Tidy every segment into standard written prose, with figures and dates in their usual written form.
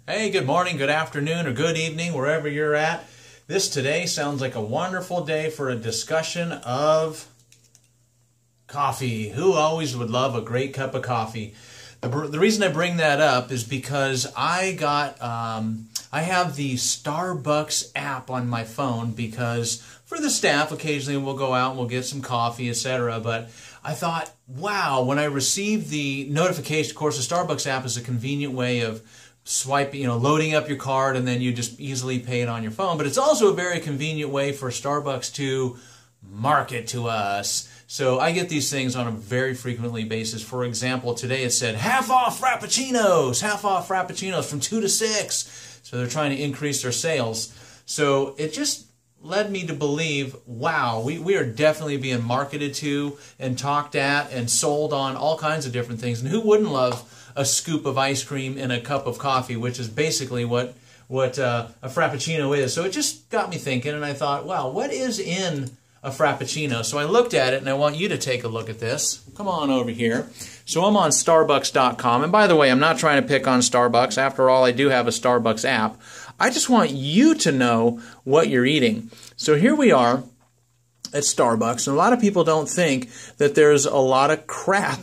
Hey, good morning, good afternoon, or good evening, wherever you're at. This today sounds like a wonderful day for a discussion of coffee. Who always would love a great cup of coffee? The reason I bring that up is because I have the Starbucks app on my phone because for the staff, occasionally we'll go out and we'll get some coffee, etc. But I thought, wow, when I received the notification, of course, the Starbucks app is a convenient way of swiping, loading up your card, and then you just easily pay it on your phone. But it's also a very convenient way for Starbucks to market to us. So I get these things on a very frequently basis. For example, today it said half off Frappuccinos from 2 to 6. So they're trying to increase their sales. So it just led me to believe, wow, we are definitely being marketed to and talked at and sold on all kinds of different things. And who wouldn't love a scoop of ice cream in a cup of coffee, which is basically what a Frappuccino is. So it just got me thinking, and I thought, wow, what is in a Frappuccino? So I looked at it, and I want you to take a look at this. Come on over here. So I'm on Starbucks.com, and by the way, I'm not trying to pick on Starbucks. After all, I do have a Starbucks app. I just want you to know what you're eating. So here we are at Starbucks, and a lot of people don't think that there's a lot of crap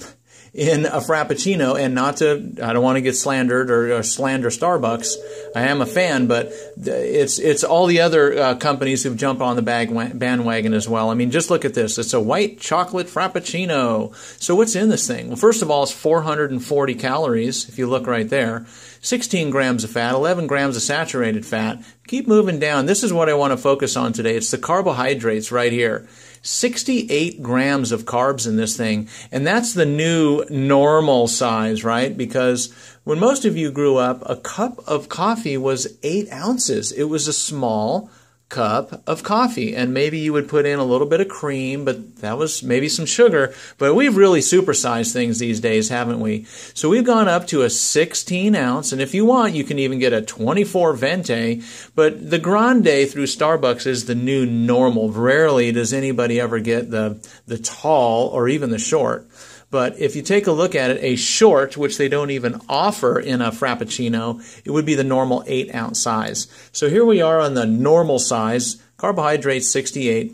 in a Frappuccino, and I don't want to get slandered or slander Starbucks. I am a fan, but it's all the other companies who've jumped on the bandwagon as well. I mean, just look at this. It's a white chocolate Frappuccino. So what's in this thing? Well, first of all, it's 440 calories, if you look right there. 16 grams of fat, 11 grams of saturated fat. Keep moving down. This is what I want to focus on today. It's the carbohydrates right here. 68 grams of carbs in this thing, and that's the new normal size, right? Because when most of you grew up, a cup of coffee was 8 ounces. It was a small cup of coffee, and maybe you would put in a little bit of cream, but that was maybe some sugar. But we've really supersized things these days, haven't we? So we've gone up to a 16 ounce, and if you want, you can even get a 24 Venti, but the Grande through Starbucks is the new normal. Rarely does anybody ever get the tall or even the short. But if you take a look at it, a short, which they don't even offer in a Frappuccino, it would be the normal 8 ounce size. So here we are on the normal size. Carbohydrates 68.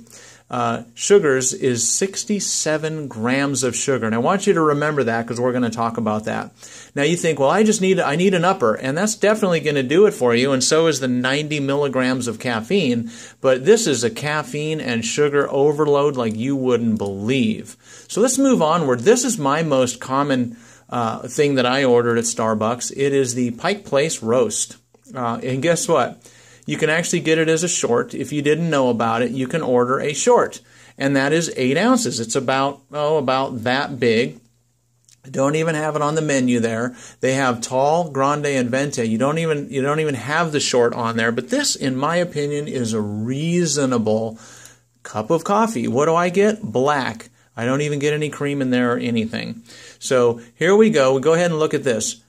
Sugars is 67 grams of sugar. And I want you to remember that because we're going to talk about that. Now you think, well, I need an upper, and that's definitely going to do it for you, and so is the 90 milligrams of caffeine. But this is a caffeine and sugar overload like you wouldn't believe. So let's move onward. This is my most common thing that I ordered at Starbucks. It is the Pike Place Roast. And guess what? You can actually get it as a short. If you didn't know about it, you can order a short. And that is 8 ounces. It's about that big. Don't even have it on the menu there. They have tall, grande, and venti. You don't even have the short on there. But this, in my opinion, is a reasonable cup of coffee. What do I get? Black. I don't even get any cream in there or anything. So here we go. We go ahead and look at this.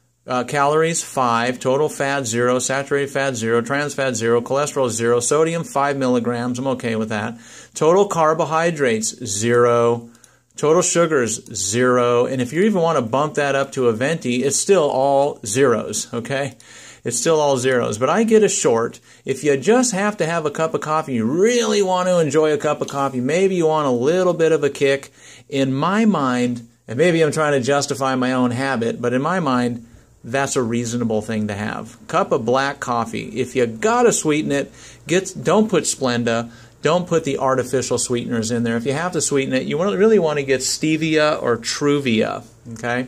Calories 5, total fat 0, saturated fat 0, trans fat 0, cholesterol 0, sodium 5 milligrams. I'm okay with that. Total carbohydrates 0. Total sugars 0. And if you even want to bump that up to a venti, it's still all zeros, okay? It's still all zeros. But I get a short. If you just have to have a cup of coffee, you really want to enjoy a cup of coffee, maybe you want a little bit of a kick. In my mind, and maybe I'm trying to justify my own habit, but in my mind, that's a reasonable thing to have. Cup of black coffee. If you gotta sweeten it, don't put Splenda. Don't put the artificial sweeteners in there. If you have to sweeten it, you really want to get stevia or Truvia. Okay,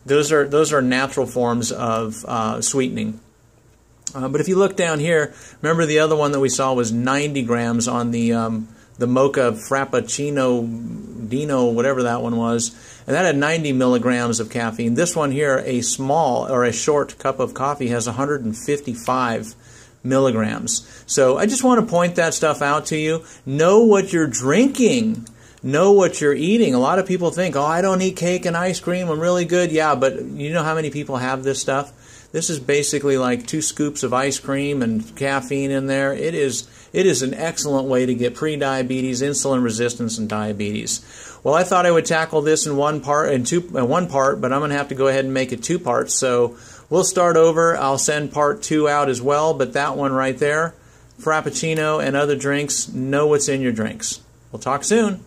those are natural forms of sweetening. But if you look down here, remember the other one that we saw was 90 grams on the Mocha Frappuccino Dino, whatever that one was, and that had 90 milligrams of caffeine. This one here, a small or a short cup of coffee, has 155 milligrams. So I just want to point that stuff out to you. Know what you're drinking. Know what you're eating. A lot of people think, oh, I don't eat cake and ice cream. I'm really good. Yeah, but you know how many people have this stuff? This is basically like 2 scoops of ice cream and caffeine in there. It is an excellent way to get pre-diabetes, insulin resistance, and diabetes. Well, I thought I would tackle this in one part, but I'm going to have to go ahead and make it 2 parts. So we'll start over. I'll send part 2 out as well, but that one right there, Frappuccino and other drinks, know what's in your drinks. We'll talk soon.